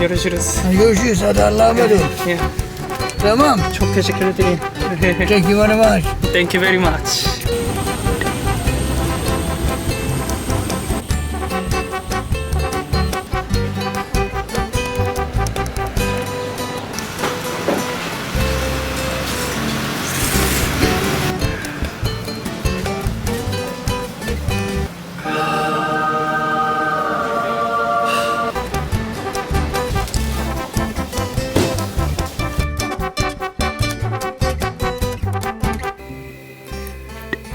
Görüşürüz. Görüşürüz. Hadi Allah'a emanet ol. Yeah. Tamam. Çok teşekkür ederim. Thank you very much. Thank you very much.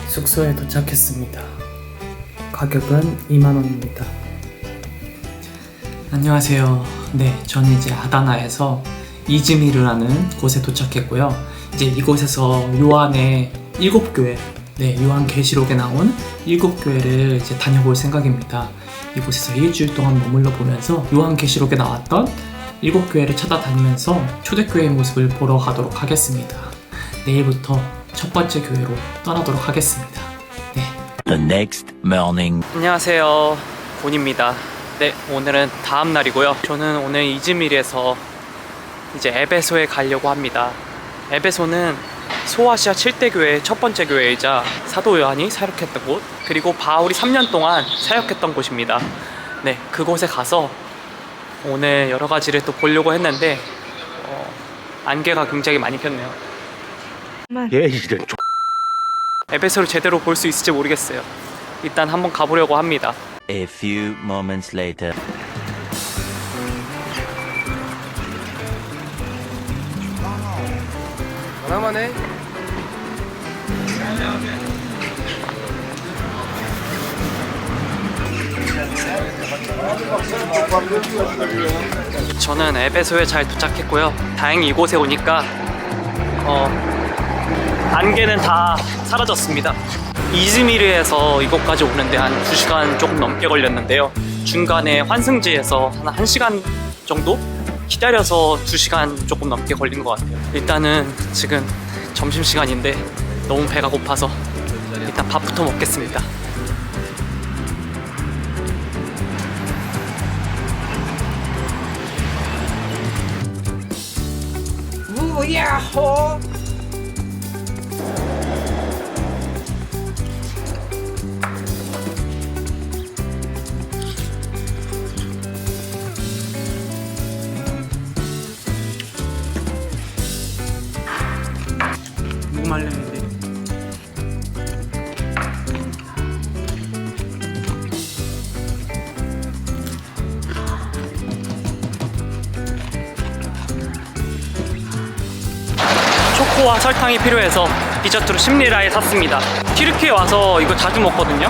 숙소에 도착했습니다. 가격은 2만원입니다. 안녕하세요. 네, 저는 이제 아다나에서 이즈미르라는 곳에 도착했고요. 이제 이곳에서 요한의 7교회, 요한계시록에 나온 7교회를 이제 다녀볼 생각입니다. 이곳에서 일주일 동안 머물러 보면서 요한계시록에 나왔던 7교회를 찾아다니면서 초대교회의 모습을 보러 가도록 하겠습니다. 내일부터 첫 번째 교회로 떠나도록 하겠습니다. 네. The next morning. 안녕하세요. 곤입니다. 네, 오늘은 다음 날이고요. 저는 오늘 이즈미르에서 이제 에베소에 가려고 합니다. 에베소는 소아시아 7대 교회의 첫 번째 교회이자 사도 요한이 사역했던 곳, 그리고 바울이 3년 동안 사역했던 곳입니다. 네, 그곳에 가서 오늘 여러 가지를 또 보려고 했는데 안개가 굉장히 많이 폈네요. 에베소를 제대로 볼 수 있을지 모르겠어요. 일단 한번 가보려고 합니다. A few moments later. 하나만해. 저는 에베소에 잘 도착했고요. 다행히 이곳에 오니까 안개는 다 사라졌습니다. 이즈미르에서 이곳까지 오는데 한 2시간 조금 넘게 걸렸는데요. 중간에 환승지에서 한 1시간 정도 기다려서 2시간 조금 넘게 걸린 것 같아요. 일단은 지금 점심시간인데 너무 배가 고파서 일단 밥부터 먹겠습니다. 우야호. 무말랭인데 초코와 설탕이 필요해서 디저트로 심리라에 샀습니다. 튀르키에 와서 이거 자주 먹거든요.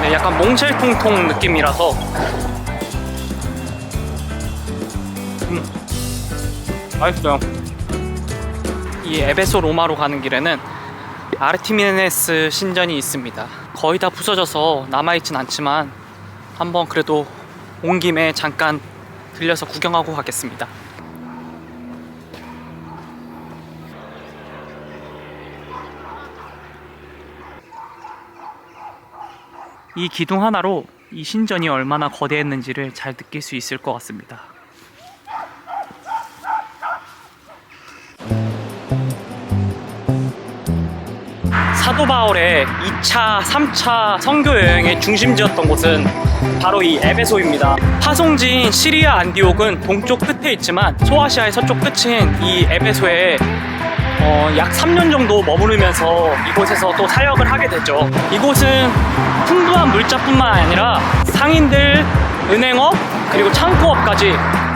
네, 약간 몽쉘통통 느낌이라서 맛있어요. 이 에베소 로마로 가는 길에는 아르티미네스 신전이 있습니다. 거의 다 부서져서 남아있진 않지만 한번 그래도 온 김에 잠깐 들려서 구경하고 가겠습니다. 이 기둥 하나로 이 신전이 얼마나 거대했는지를 잘 느낄 수 있을 것 같습니다. 사도 바울의 2차, 3차 선교 여행의 중심지였던 곳은 바로 이 에베소입니다. 파송지인 시리아 안디옥은 동쪽 끝에 있지만 소아시아의 서쪽 끝인 이 에베소에 약 3년 정도 머무르면서 이곳에서 또 사역을 하게 되죠. 이곳은 풍부한 물자뿐만 아니라 상인들, 은행업, 그리고 창고업까지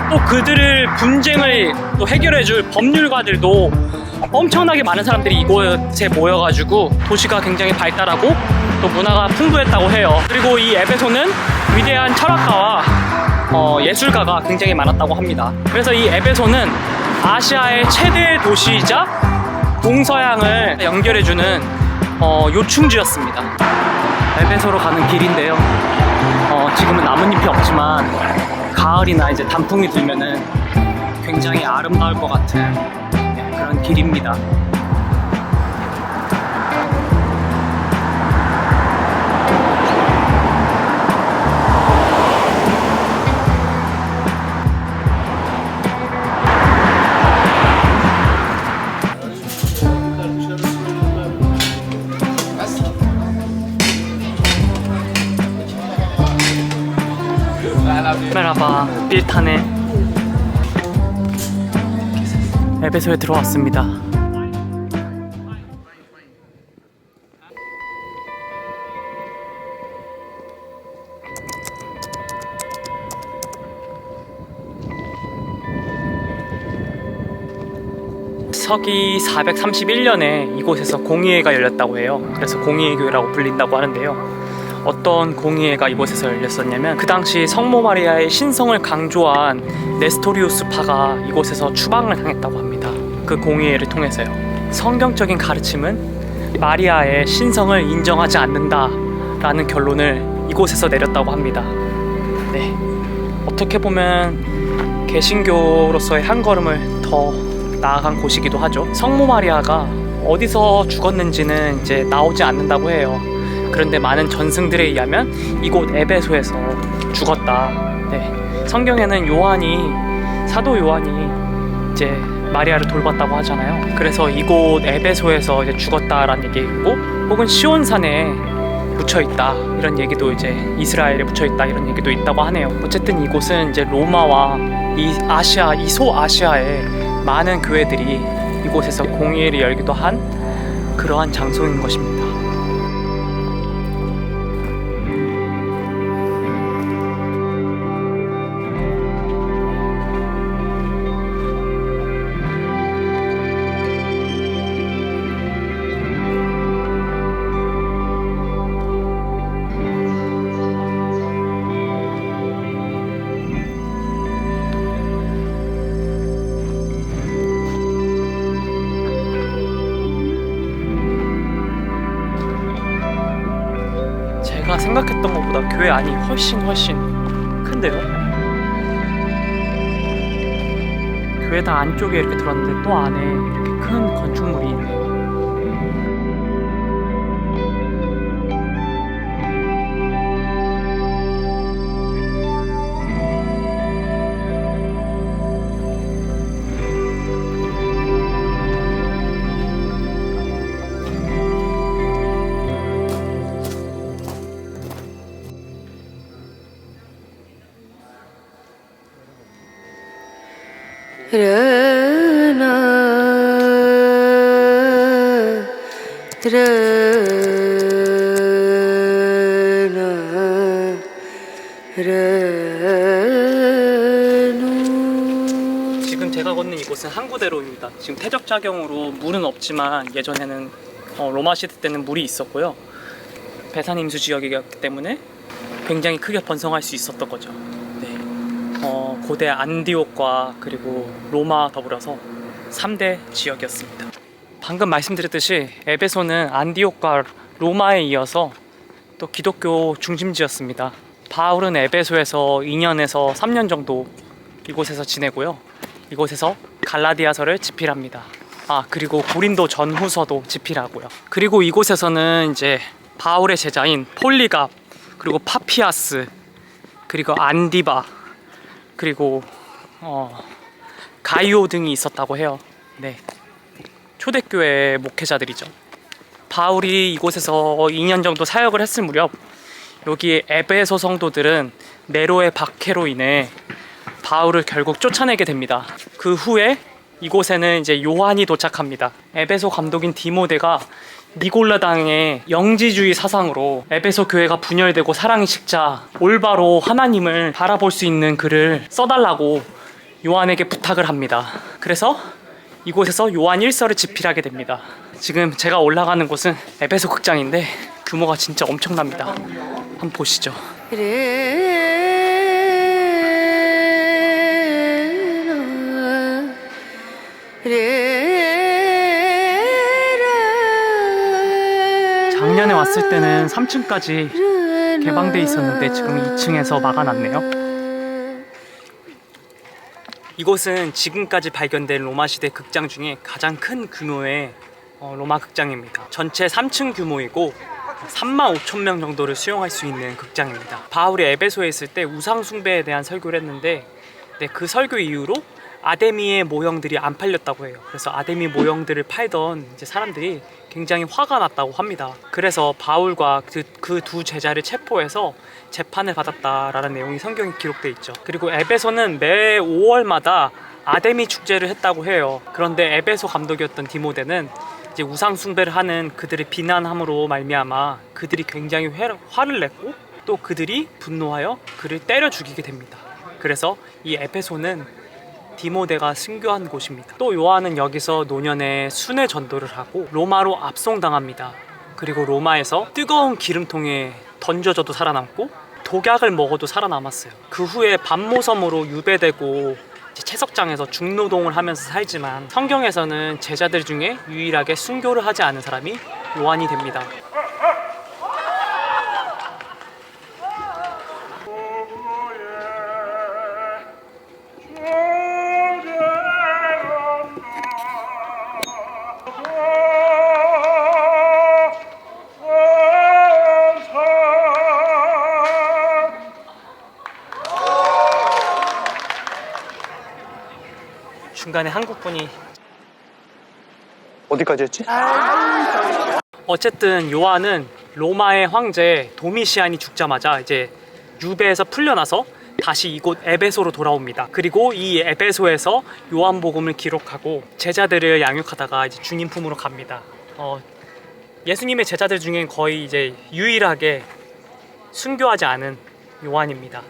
또 그들을 분쟁을 또 해결해줄 법률가들도 엄청나게 많은 사람들이 이곳에 모여가지고 도시가 굉장히 발달하고 또 문화가 풍부했다고 해요. 그리고 이 에베소는 위대한 철학가와 예술가가 굉장히 많았다고 합니다. 그래서 이 에베소는 아시아의 최대 도시이자 동서양을 연결해주는 요충지였습니다. 에베소로 가는 길인데요. 지금은 나뭇잎이 없지만 가을이나 이제 단풍이 들면은 굉장히 아름다울 것 같은 그런 길입니다. 메라바 빌타네. 에베소에 들어왔습니다. 서기 431년에 이곳에서 공의회가 열렸다고 해요. 그래서 공의회교회라고 불린다고 하는데요. 어떤 공의회가 이곳에서 열렸었냐면 그 당시 성모 마리아의 신성을 강조한 네스토리우스파가 이곳에서 추방을 당했다고 합니다. 그 공의회를 통해서요. 성경적인 가르침은 마리아의 신성을 인정하지 않는다라는 결론을 이곳에서 내렸다고 합니다. 네, 어떻게 보면 개신교로서의 한 걸음을 더 나아간 곳이기도 하죠. 성모 마리아가 어디서 죽었는지는 이제 나오지 않는다고 해요. 그런데 많은 전승들에 의하면 이곳 에베소에서 죽었다. 네. 성경에는 사도 요한이 이제 마리아를 돌봤다고 하잖아요. 그래서 이곳 에베소에서 이제 죽었다라는 얘기 있고, 혹은 시온산에 묻혀 있다 이런 얘기도, 이제 이스라엘에 묻혀 있다 이런 얘기도 있다고 하네요. 어쨌든 이곳은 이제 로마와 이 소아시아의 많은 교회들이 이곳에서 공의회를 열기도 한 그러한 장소인 것입니다. 제가 생각했던 것보다 교회 안이 훨씬 큰데요. 교회당 안쪽에 이렇게 들어왔는데 또 안에 이렇게 큰 건축물이 있네요. 지금 제가 걷는 이곳은 항구대로입니다. 지금 퇴적작용으로 물은 없지만 예전에는 로마 시대 때는 물이 있었고요. 배산 임수 지역이었기 때문에 굉장히 크게 번성할 수 있었던 거죠. 네. 고대 안디옥과 그리고 로마 더불어서 3대 지역이었습니다. 방금 말씀드렸듯이 에베소는 안디옥과 로마에 이어서 또 기독교 중심지였습니다. 바울은 에베소에서 2년에서 3년 정도 이곳에서 지내고요. 이곳에서 갈라디아서를 집필합니다. 그리고 고린도 전후서도 집필하고요. 그리고 이곳에서는 이제 바울의 제자인 폴리갑, 그리고 파피아스, 그리고 안디바, 그리고 가이오 등이 있었다고 해요. 네, 초대교회 목회자들이죠. 바울이 이곳에서 2년 정도 사역을 했을 무렵 여기 에베소 성도들은 네로의 박해로 인해 바울을 결국 쫓아내게 됩니다. 그 후에 이곳에는 이제 요한이 도착합니다. 에베소 감독인 디모데가 니골라당의 영지주의 사상으로 에베소 교회가 분열되고 사랑의 식자, 올바로 하나님을 바라볼 수 있는 글을 써달라고 요한에게 부탁을 합니다. 그래서 이곳에서 요한 1서를 집필하게 됩니다. 지금 제가 올라가는 곳은 에베소 극장인데 규모가 진짜 엄청납니다. 한번 보시죠. 작년에 왔을 때는 3층까지 개방돼 있었는데 지금 2층에서 막아놨네요. 이곳은 지금까지 발견된 로마 시대 극장 중에 가장 큰 규모의 로마 극장입니다. 전체 3층 규모이고 35,000명 정도를 수용할 수 있는 극장입니다. 바울이 에베소에 있을 때 우상 숭배에 대한 설교를 했는데 그 설교 이후로 아데미의 모형들이 안 팔렸다고 해요. 그래서 아데미 모형들을 팔던 이제 사람들이 굉장히 화가 났다고 합니다. 그래서 바울과 그 두 제자를 체포해서 재판을 받았다라는 내용이 성경에 기록되어 있죠. 그리고 에베소는 매 5월마다 아데미 축제를 했다고 해요. 그런데 에베소 감독이었던 디모데는 이제 우상 숭배를 하는 그들을 비난함으로 말미암아 그들이 굉장히 화를 냈고 또 그들이 분노하여 그를 때려 죽이게 됩니다. 그래서 이 에베소는 디모데가 순교한 곳입니다. 또 요한은 여기서 노년에 순회 전도를 하고 로마로 압송당합니다. 그리고 로마에서 뜨거운 기름통에 던져져도 살아남고 독약을 먹어도 살아남았어요. 그 후에 반모섬으로 유배되고 채석장에서 중노동을 하면서 살지만 성경에서는 제자들 중에 유일하게 순교를 하지 않은 사람이 요한이 됩니다. 중간에 한국분이 어디까지 했지? 어쨌든 요한은 로마의 황제 도미시안이 죽자마자 이제 유배에서 풀려나서 다시 이곳 에베소로 돌아옵니다. 그리고 이 에베소에서 요한복음을 기록하고 제자들을 양육하다가 이제 주님 품으로 갑니다. 예수님의 제자들 중엔 거의 이제 유일하게 순교하지 않은 요한입니다.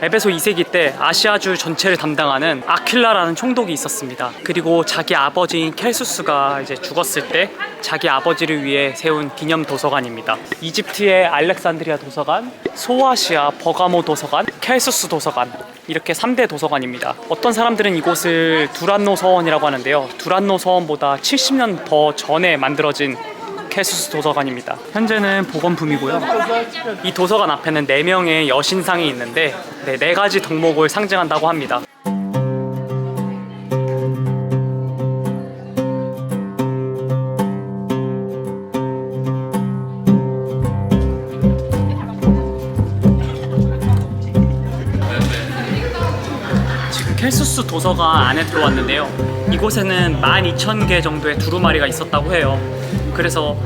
에베소 2세기 때 아시아주 전체를 담당하는 아퀴라라는 총독이 있었습니다. 그리고 자기 아버지인 켈수스가 이제 죽었을 때 자기 아버지를 위해 세운 기념 도서관입니다. 이집트의 알렉산드리아 도서관, 소아시아 버가모 도서관, 켈수스 도서관, 이렇게 3대 도서관입니다. 어떤 사람들은 이곳을 두란노 서원이라고 하는데요. 두란노 서원보다 70년 더 전에 만들어진 켈수스 도서관입니다. 현재는 복원품이고요. 이 도서관 앞에는 4명의 여신상이 있는데 4가지 덕목을 상징한다고 합니다. 지금 켈수스 도서관 안에 들어왔는데요. 이곳에는 12,000개 정도의 두루마리가 있었다고 해요. 그래서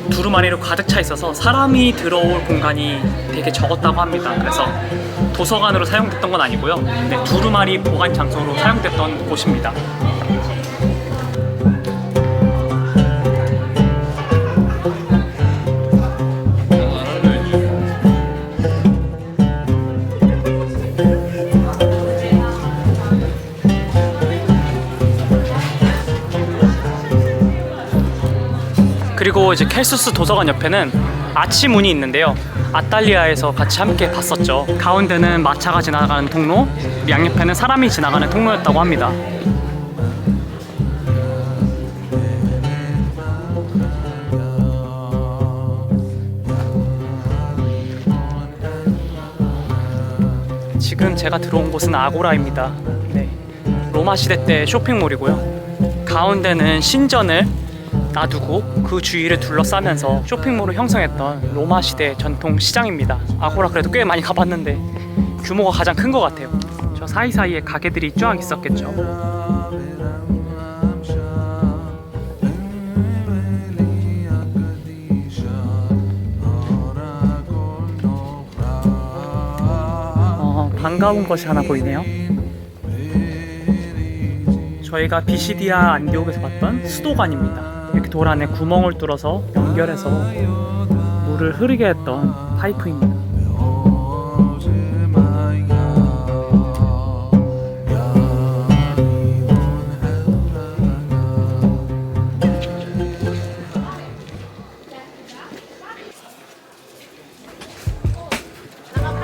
두루마리로 가득 차 있어서 사람이 들어올 공간이 되게 적었다고 합니다. 그래서 도서관으로 사용됐던 건 아니고요. 두루마리 보관 장소로 사용됐던 곳입니다. 그리고 이제 켈수스 도서관 옆에는 아치문이 있는데요. 아탈리아에서 같이 함께 봤었죠. 가운데는 마차가 지나가는 통로, 양옆에는 사람이 지나가는 통로였다고 합니다. 지금 제가 들어온 곳은 아고라입니다. 네, 로마 시대 때 쇼핑몰이고요. 가운데는 신전을 놔두고 그 주위를 둘러싸면서 쇼핑몰을 형성했던 로마 시대 전통 시장입니다. 아고라 그래도 꽤 많이 가봤는데 규모가 가장 큰 것 같아요. 저 사이사이에 가게들이 쫙 있었겠죠. 반가운 것이 하나 보이네요. 저희가 비시디아 안디옥에서 봤던 수도관입니다. 이렇게 돌 안에 구멍을 뚫어서 연결해서 물을 흐르게 했던 파이프입니다.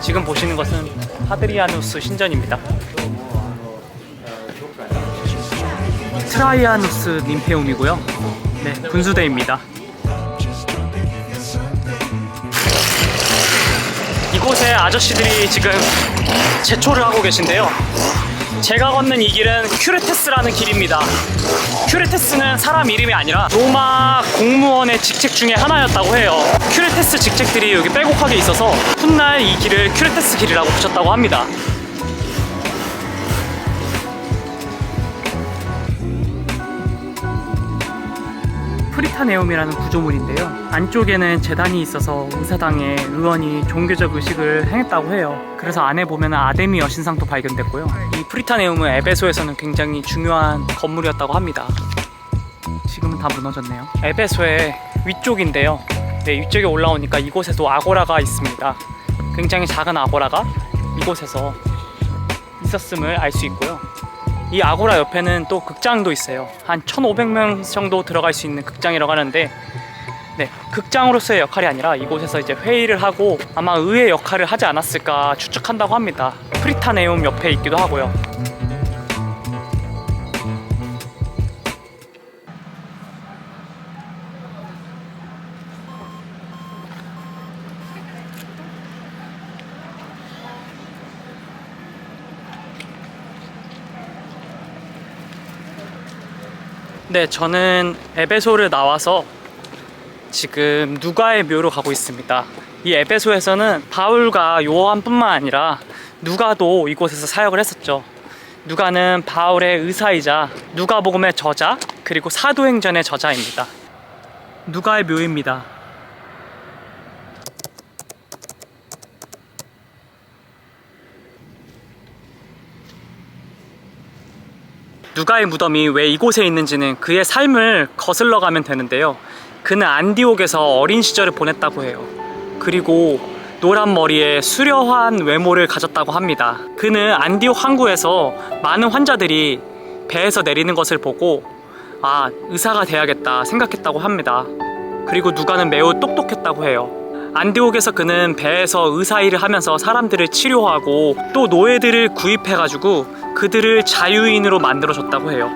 지금 보시는 것은 하드리아누스 신전입니다. 트라이아누스 님페움이고요. 네, 분수대입니다. 이곳에 아저씨들이 지금 제초를 하고 계신데요. 제가 걷는 이 길은 큐레테스라는 길입니다. 큐레테스는 사람 이름이 아니라 로마 공무원의 직책 중에 하나였다고 해요. 큐레테스 직책들이 여기 빼곡하게 있어서 훗날 이 길을 큐레테스 길이라고 붙였다고 합니다. 프리타네움이라는 구조물인데요. 안쪽에는 제단이 있어서 의사당의 의원이 종교적 의식을 행했다고 해요. 그래서 안에 보면 아데미 여신상도 발견됐고요. 이 프리타네움은 에베소에서는 굉장히 중요한 건물이었다고 합니다. 지금은 다 무너졌네요. 에베소의 위쪽인데요. 네, 위쪽에 올라오니까 이곳에도 아고라가 있습니다. 굉장히 작은 아고라가 이곳에서 있었음을 알 수 있고요. 이 아고라 옆에는 또 극장도 있어요. 한 1,500명 정도 들어갈 수 있는 극장이라고 하는데, 네, 극장으로서의 역할이 아니라 이곳에서 이제 회의를 하고 아마 의회 역할을 하지 않았을까 추측한다고 합니다. 프리타네움 옆에 있기도 하고요. 네, 저는 에베소를 나와서 지금 누가의 묘로 가고 있습니다. 이 에베소에서는 바울과 요한뿐만 아니라 누가도 이곳에서 사역을 했었죠. 누가는 바울의 의사이자 누가복음의 저자, 그리고 사도행전의 저자입니다. 누가의 묘입니다. 누가의 무덤이 왜 이곳에 있는지는 그의 삶을 거슬러 가면 되는데요. 그는 안디옥에서 어린 시절을 보냈다고 해요. 그리고 노란 머리에 수려한 외모를 가졌다고 합니다. 그는 안디옥 항구에서 많은 환자들이 배에서 내리는 것을 보고 의사가 돼야겠다 생각했다고 합니다. 그리고 누가는 매우 똑똑했다고 해요. 안디옥에서 그는 배에서 의사 일을 하면서 사람들을 치료하고 또 노예들을 구입해가지고 그들을 자유인으로 만들어줬다고 해요.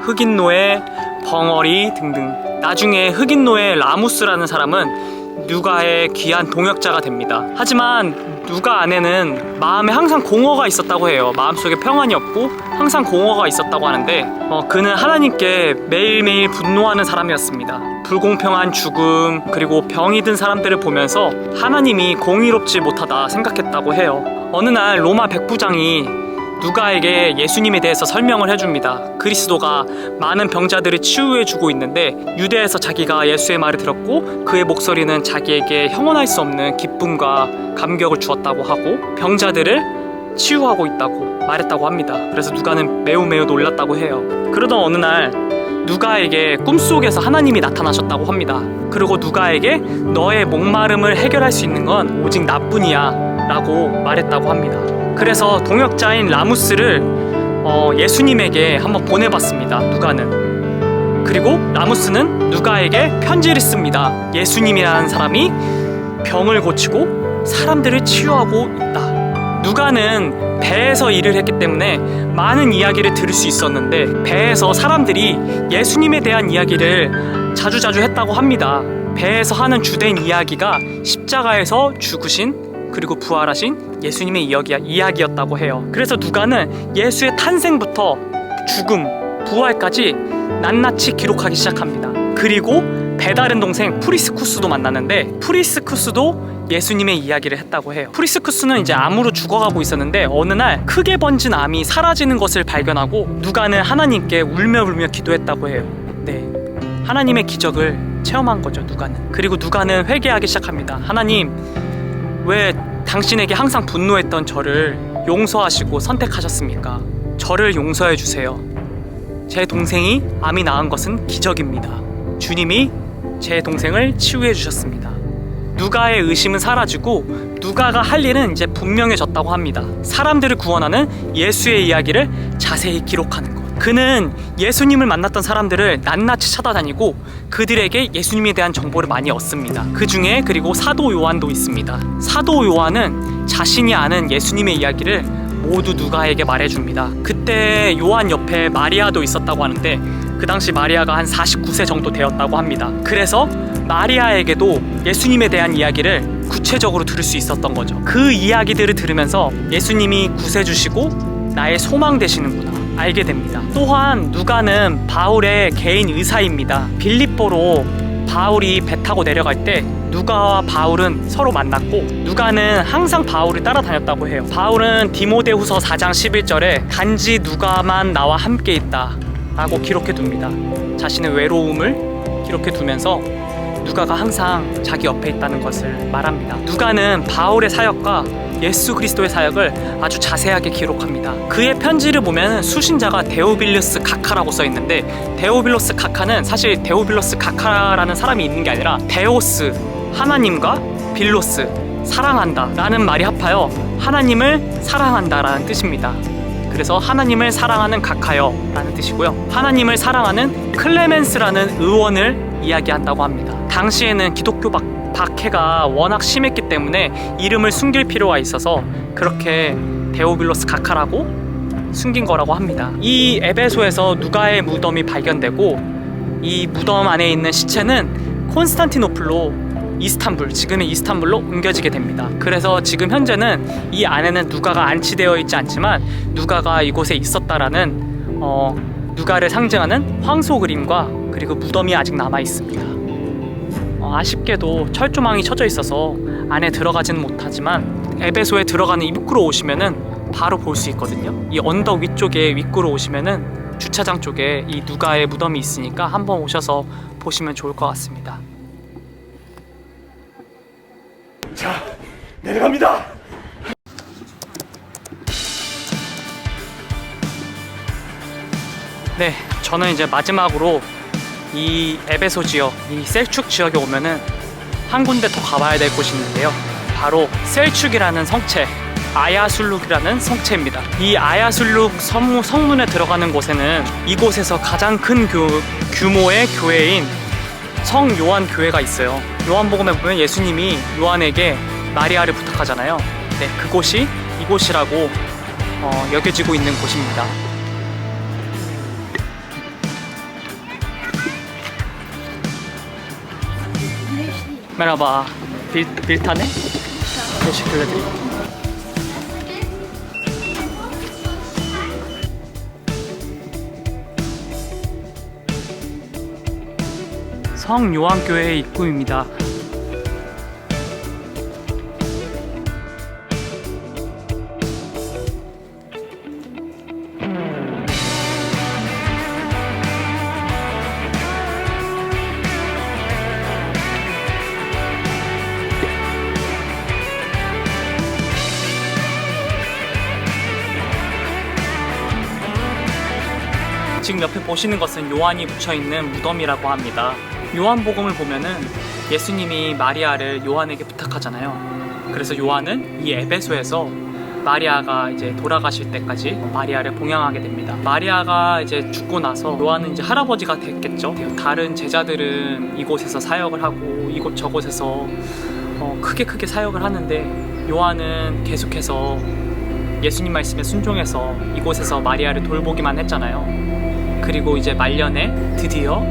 흑인 노예, 벙어리 등등. 나중에 흑인 노예 라무스라는 사람은 누가의 귀한 동역자가 됩니다. 하지만 누가 안에는 마음에 항상 공허가 있었다고 해요. 마음속에 평안이 없고 항상 공허가 있었다고 하는데 그는 하나님께 매일매일 분노하는 사람이었습니다. 불공평한 죽음 그리고 병이 든 사람들을 보면서 하나님이 공의롭지 못하다 생각했다고 해요. 어느 날 로마 백부장이 누가에게 예수님에 대해서 설명을 해줍니다. 그리스도가 많은 병자들을 치유해주고 있는데 유대에서 자기가 예수의 말을 들었고 그의 목소리는 자기에게 형언할 수 없는 기쁨과 감격을 주었다고 하고 병자들을 치유하고 있다고 말했다고 합니다. 그래서 누가는 매우 놀랐다고 해요. 그러던 어느 날 누가에게 꿈속에서 하나님이 나타나셨다고 합니다. 그리고 누가에게 너의 목마름을 해결할 수 있는 건 오직 나뿐이야 라고 말했다고 합니다. 그래서 동역자인 라무스를 예수님에게 한번 보내봤습니다. 누가는. 그리고 라무스는 누가에게 편지를 씁니다. 예수님이라는 사람이 병을 고치고 사람들을 치유하고 있다. 누가는 배에서 일을 했기 때문에 많은 이야기를 들을 수 있었는데 배에서 사람들이 예수님에 대한 이야기를 자주자주 했다고 합니다. 배에서 하는 주된 이야기가 십자가에서 죽으신 그리고 부활하신 예수님의 이야기였다고 해요. 그래서 누가는 예수의 탄생부터 죽음, 부활까지 낱낱이 기록하기 시작합니다. 그리고 배다른 동생 프리스쿠스도 만났는데 프리스쿠스도 예수님의 이야기를 했다고 해요. 프리스쿠스는 이제 암으로 죽어가고 있었는데 어느 날 크게 번진 암이 사라지는 것을 발견하고 누가는 하나님께 울며 기도했다고 해요. 네, 하나님의 기적을 체험한 거죠, 누가는. 그리고 누가는 회개하기 시작합니다. 하나님, 왜 당신에게 항상 분노했던 저를 용서하시고 선택하셨습니까? 저를 용서해 주세요. 제 동생이 암이 나은 것은 기적입니다. 주님이 제 동생을 치유해 주셨습니다. 누가의 의심은 사라지고 누가가 할 일은 이제 분명해졌다고 합니다. 사람들을 구원하는 예수의 이야기를 자세히 기록하는 것. 그는 예수님을 만났던 사람들을 낱낱이 찾아다니고 그들에게 예수님에 대한 정보를 많이 얻습니다. 그 중에 그리고 사도 요한도 있습니다. 사도 요한은 자신이 아는 예수님의 이야기를 모두 누가에게 말해줍니다. 그때 요한 옆에 마리아도 있었다고 하는데 그 당시 마리아가 한 49세 정도 되었다고 합니다. 그래서 마리아에게도 예수님에 대한 이야기를 구체적으로 들을 수 있었던 거죠. 그 이야기들을 들으면서 예수님이 구세주시고 나의 소망 되시는구나 알게 됩니다. 또한 누가는 바울의 개인 의사입니다. 빌립보로 바울이 배 타고 내려갈 때 누가와 바울은 서로 만났고, 누가는 항상 바울을 따라다녔다고 해요. 바울은 디모데후서 4장 11절에 단지 누가만 나와 함께 있다 라고 기록해 둡니다. 자신의 외로움을 기록해 두면서 누가가 항상 자기 옆에 있다는 것을 말합니다. 누가는 바울의 사역과 예수 그리스도의 사역을 아주 자세하게 기록합니다. 그의 편지를 보면 수신자가 데오빌루스 가카라고 써 있는데, 데오빌루스 가카는 사실 데오빌루스 가카라는 사람이 있는 게 아니라 데오스, 하나님과 빌로스, 사랑한다 라는 말이 합하여 하나님을 사랑한다 라는 뜻입니다. 그래서 하나님을 사랑하는 가카여 라는 뜻이고요, 하나님을 사랑하는 클레멘스라는 의원을 이야기한다고 합니다. 당시에는 기독교 박해가 워낙 심했기 때문에 이름을 숨길 필요가 있어서 그렇게 데오빌로스 가카라고 숨긴 거라고 합니다. 이 에베소에서 누가의 무덤이 발견되고, 이 무덤 안에 있는 시체는 콘스탄티노플로 이스탄불, 지금의 이스탄불로 옮겨지게 됩니다. 그래서 지금 현재는 이 안에는 누가가 안치되어 있지 않지만 누가가 이곳에 있었다라는 누가를 상징하는 황소 그림과 그리고 무덤이 아직 남아 있습니다. 아쉽게도 철조망이 쳐져 있어서 안에 들어가지는 못하지만 에베소에 들어가는 입구로 오시면은 바로 볼 수 있거든요. 이 언덕 위쪽에 입구로 오시면은 주차장 쪽에 이 누가의 무덤이 있으니까 한번 오셔서 보시면 좋을 것 같습니다. 자, 내려갑니다. 네, 저는 이제 마지막으로 이 에베소 지역, 이 셀축 지역에 오면은 한 군데 더 가봐야 될 곳이 있는데요. 바로 셀축이라는 성체, 아야술룩이라는 성체입니다. 이 아야술룩 성문에 들어가는 곳에는 이곳에서 가장 큰 규모의 교회인 성 요한 교회가 있어요. 요한복음에 보면 예수님이 요한에게 마리아를 부탁하잖아요. 네, 그곳이 이곳이라고 여겨지고 있는 곳입니다. Merhaba, bir tane teşekkür ederim. 성 요한교회 입구입니다. 지금 옆에 보시는 것은 요한이 묻혀있는 무덤이라고 합니다. 요한복음을 보면은 예수님이 마리아를 요한에게 부탁하잖아요. 그래서 요한은 이 에베소에서 마리아가 이제 돌아가실 때까지 마리아를 봉양하게 됩니다. 마리아가 이제 죽고 나서 요한은 이제 할아버지가 됐겠죠. 다른 제자들은 이곳에서 사역을 하고 이곳저곳에서 크게 사역을 하는데, 요한은 계속해서 예수님 말씀에 순종해서 이곳에서 마리아를 돌보기만 했잖아요. 그리고 이제 말년에 드디어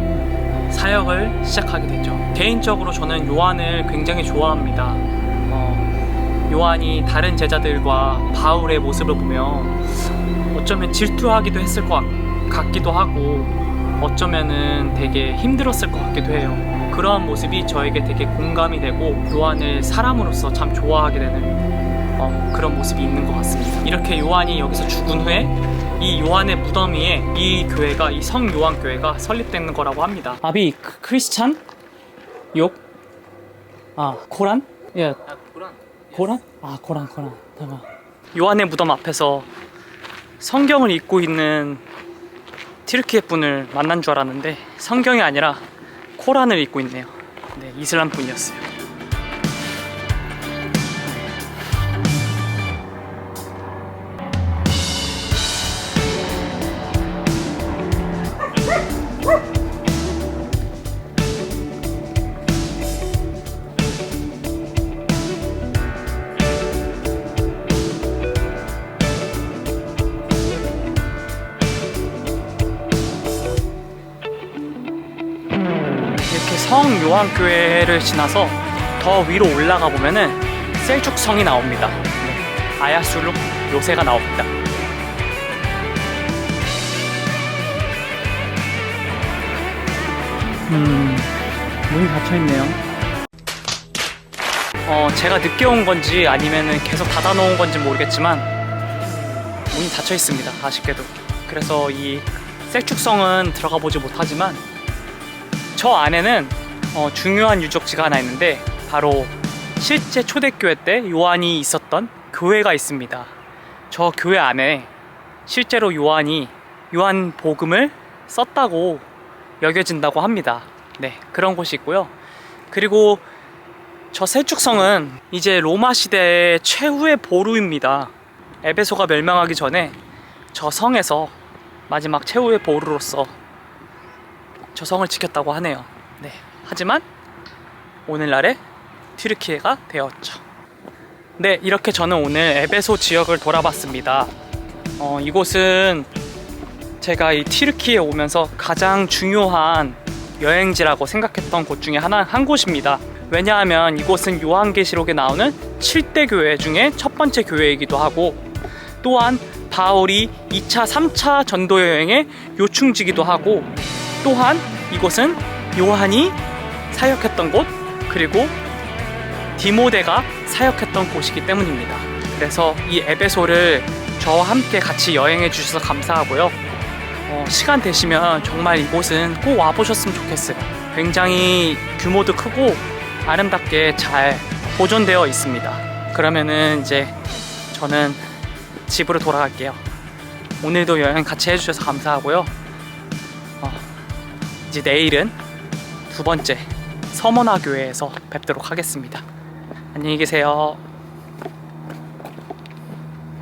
사역을 시작하게 됐죠. 개인적으로 저는 요한을 굉장히 좋아합니다. 요한이 다른 제자들과 바울의 모습을 보면 어쩌면 질투하기도 했을 것 같기도 하고, 어쩌면은 되게 힘들었을 것 같기도 해요. 그러한 모습이 저에게 되게 공감이 되고 요한을 사람으로서 참 좋아하게 되는 그런 모습이 있는 것 같습니다. 이렇게 요한이 여기서 죽은 후에 이 요한의 무덤 위에 이 교회가, 이 성 요한 교회가 설립된 거라고 합니다. 아비 크리스찬? 욕? 코란? 예. 코란? 코란. 잠깐. 요한의 무덤 앞에서 성경을 읽고 있는 튀르키예 분을 만난 줄 알았는데 성경이 아니라 코란을 읽고 있네요. 네, 이슬람 분이었어요. 성 요한교회를 지나서 더 위로 올라가 보면은 셀죽성이 나옵니다. 아야술룩 요새가 나옵니다. 문이 닫혀 있네요. 제가 늦게 온 건지 아니면은 계속 닫아 놓은 건지 모르겠지만 문이 닫혀 있습니다. 아쉽게도. 그래서 이 셀축성은 들어가 보지 못하지만 저 안에는 중요한 유적지가 하나 있는데 바로 실제 초대교회 때 요한이 있었던 교회가 있습니다. 저 교회 안에 실제로 요한이 요한복음을 썼다고 여겨진다고 합니다. 네, 그런 곳이 있고요. 그리고 저 셀축성은 이제 로마 시대의 최후의 보루입니다. 에베소가 멸망하기 전에 저 성에서 마지막 최후의 보루로서 저 성을 지켰다고 하네요. 네, 하지만 오늘날의 튀르키예가 되었죠. 네, 이렇게 저는 오늘 에베소 지역을 돌아봤습니다. 이곳은 제가 이 튀르키예에 오면서 가장 중요한 여행지라고 생각했던 곳 중에 한 곳입니다. 왜냐하면 이곳은 요한계시록에 나오는 7대 교회 중에 첫 번째 교회이기도 하고, 또한 바울이 2차, 3차 전도 여행의 요충지기도 하고, 또한 이곳은 요한이 사역했던 곳, 그리고 디모데가 사역했던 곳이기 때문입니다. 그래서 이 에베소를 저와 함께 같이 여행해 주셔서 감사하고요. 시간 되시면 정말 이곳은 꼭 와보셨으면 좋겠어요. 굉장히 규모도 크고 아름답게 잘 보존되어 있습니다. 그러면은 이제 저는 집으로 돌아갈게요. 오늘도 여행 같이 해주셔서 감사하고요. 이제 내일은 두 번째 서머나 교회에서 뵙도록 하겠습니다. 안녕히 계세요.